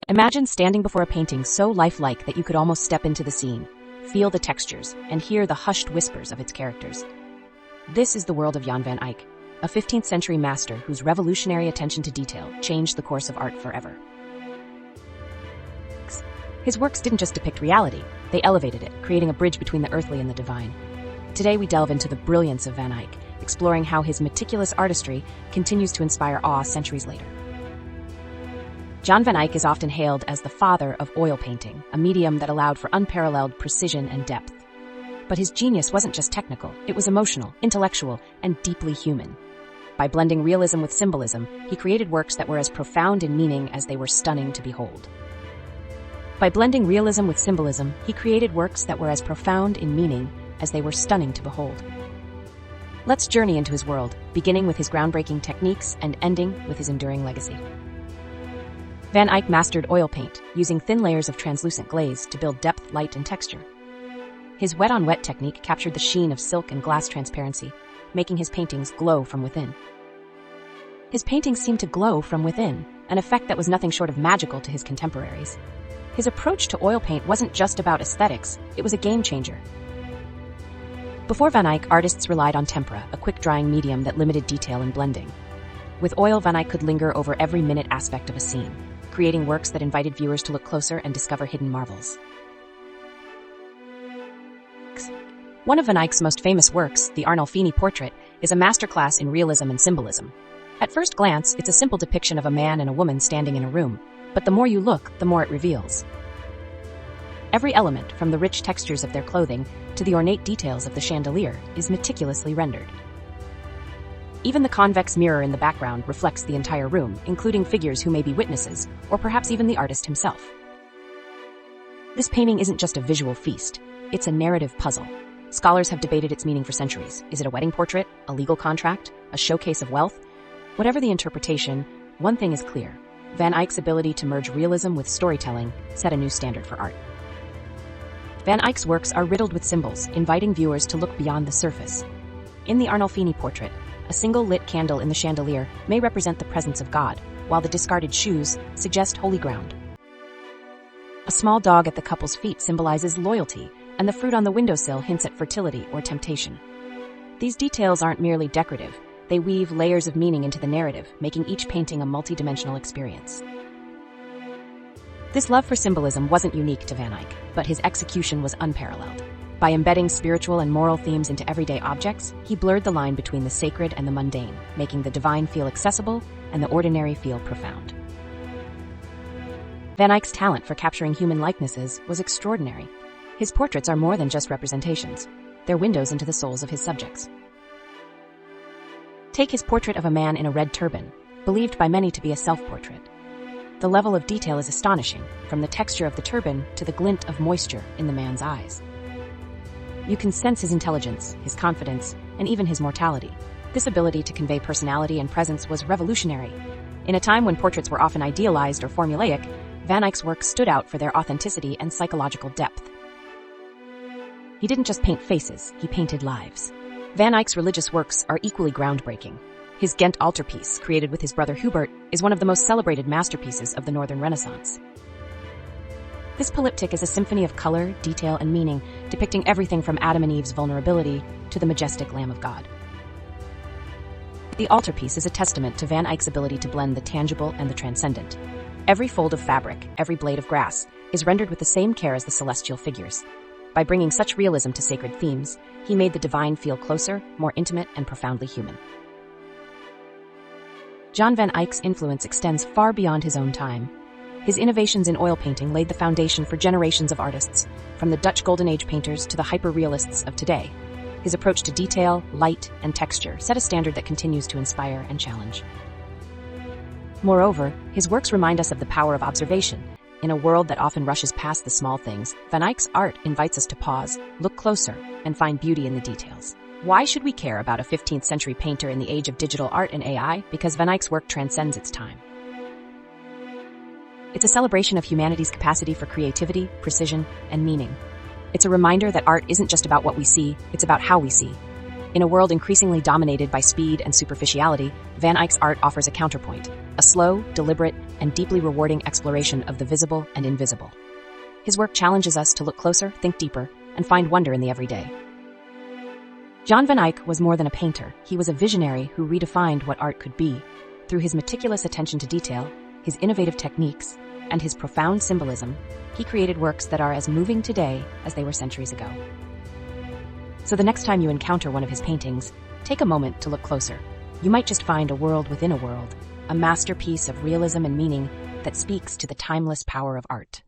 Imagine standing before a painting so lifelike that you could almost step into the scene, feel the textures, and hear the hushed whispers of its characters. This is the world of Jan van Eyck, a 15th century master whose revolutionary attention to detail changed the course of art forever. His works didn't just depict reality, they elevated it, creating a bridge between the earthly and the divine. Today we delve into the brilliance of Van Eyck, exploring how his meticulous artistry continues to inspire awe centuries later. Jan van Eyck is often hailed as the father of oil painting, a medium that allowed for unparalleled precision and depth. But his genius wasn't just technical, it was emotional, intellectual, and deeply human. By blending realism with symbolism, he created works that were as profound in meaning as they were stunning to behold. Let's journey into his world, beginning with his groundbreaking techniques and ending with his enduring legacy. Van Eyck mastered oil paint, using thin layers of translucent glaze to build depth, light, and texture. His wet-on-wet technique captured the sheen of silk and glass transparency, making his paintings glow from within. His paintings seemed to glow from within, an effect that was nothing short of magical to his contemporaries. His approach to oil paint wasn't just about aesthetics, it was a game-changer. Before Van Eyck, artists relied on tempera, a quick-drying medium that limited detail and blending. With oil, Van Eyck could linger over every minute aspect of a scene, creating works that invited viewers to look closer and discover hidden marvels. One of Van Eyck's most famous works, the Arnolfini Portrait, is a masterclass in realism and symbolism. At first glance, it's a simple depiction of a man and a woman standing in a room, but the more you look, the more it reveals. Every element, from the rich textures of their clothing to the ornate details of the chandelier, is meticulously rendered. Even the convex mirror in the background reflects the entire room, including figures who may be witnesses, or perhaps even the artist himself. This painting isn't just a visual feast, it's a narrative puzzle. Scholars have debated its meaning for centuries. Is it a wedding portrait, a legal contract, a showcase of wealth? Whatever the interpretation, one thing is clear. Van Eyck's ability to merge realism with storytelling set a new standard for art. Van Eyck's works are riddled with symbols, inviting viewers to look beyond the surface. In the Arnolfini Portrait, a single lit candle in the chandelier may represent the presence of God, while the discarded shoes suggest holy ground. A small dog at the couple's feet symbolizes loyalty, and the fruit on the windowsill hints at fertility or temptation. These details aren't merely decorative, they weave layers of meaning into the narrative, making each painting a multi-dimensional experience. This love for symbolism wasn't unique to Van Eyck, but his execution was unparalleled. By embedding spiritual and moral themes into everyday objects, he blurred the line between the sacred and the mundane, making the divine feel accessible and the ordinary feel profound. Van Eyck's talent for capturing human likenesses was extraordinary. His portraits are more than just representations. They're windows into the souls of his subjects. Take his portrait of a man in a red turban, believed by many to be a self-portrait. The level of detail is astonishing, from the texture of the turban to the glint of moisture in the man's eyes. You can sense his intelligence, his confidence, and even his mortality. This ability to convey personality and presence was revolutionary. In a time when portraits were often idealized or formulaic, Van Eyck's work stood out for their authenticity and psychological depth. He didn't just paint faces, he painted lives. Van Eyck's religious works are equally groundbreaking. His Ghent Altarpiece, created with his brother Hubert, is one of the most celebrated masterpieces of the Northern Renaissance. This polyptych is a symphony of color, detail, and meaning, depicting everything from Adam and Eve's vulnerability to the majestic Lamb of God. The altarpiece is a testament to Van Eyck's ability to blend the tangible and the transcendent. Every fold of fabric, every blade of grass, is rendered with the same care as the celestial figures. By bringing such realism to sacred themes, he made the divine feel closer, more intimate, and profoundly human. Jan van Eyck's influence extends far beyond his own time. His innovations in oil painting laid the foundation for generations of artists, from the Dutch Golden Age painters to the hyper-realists of today. His approach to detail, light, and texture set a standard that continues to inspire and challenge. Moreover, his works remind us of the power of observation. In a world that often rushes past the small things, Van Eyck's art invites us to pause, look closer, and find beauty in the details. Why should we care about a 15th century painter in the age of digital art and AI? Because Van Eyck's work transcends its time. It's a celebration of humanity's capacity for creativity, precision, and meaning. It's a reminder that art isn't just about what we see, it's about how we see. In a world increasingly dominated by speed and superficiality, Van Eyck's art offers a counterpoint, a slow, deliberate, and deeply rewarding exploration of the visible and invisible. His work challenges us to look closer, think deeper, and find wonder in the everyday. Jan van Eyck was more than a painter. He was a visionary who redefined what art could be. Through his meticulous attention to detail, his innovative techniques, and his profound symbolism, he created works that are as moving today as they were centuries ago. So the next time you encounter one of his paintings, take a moment to look closer. You might just find a world within a world, a masterpiece of realism and meaning that speaks to the timeless power of art.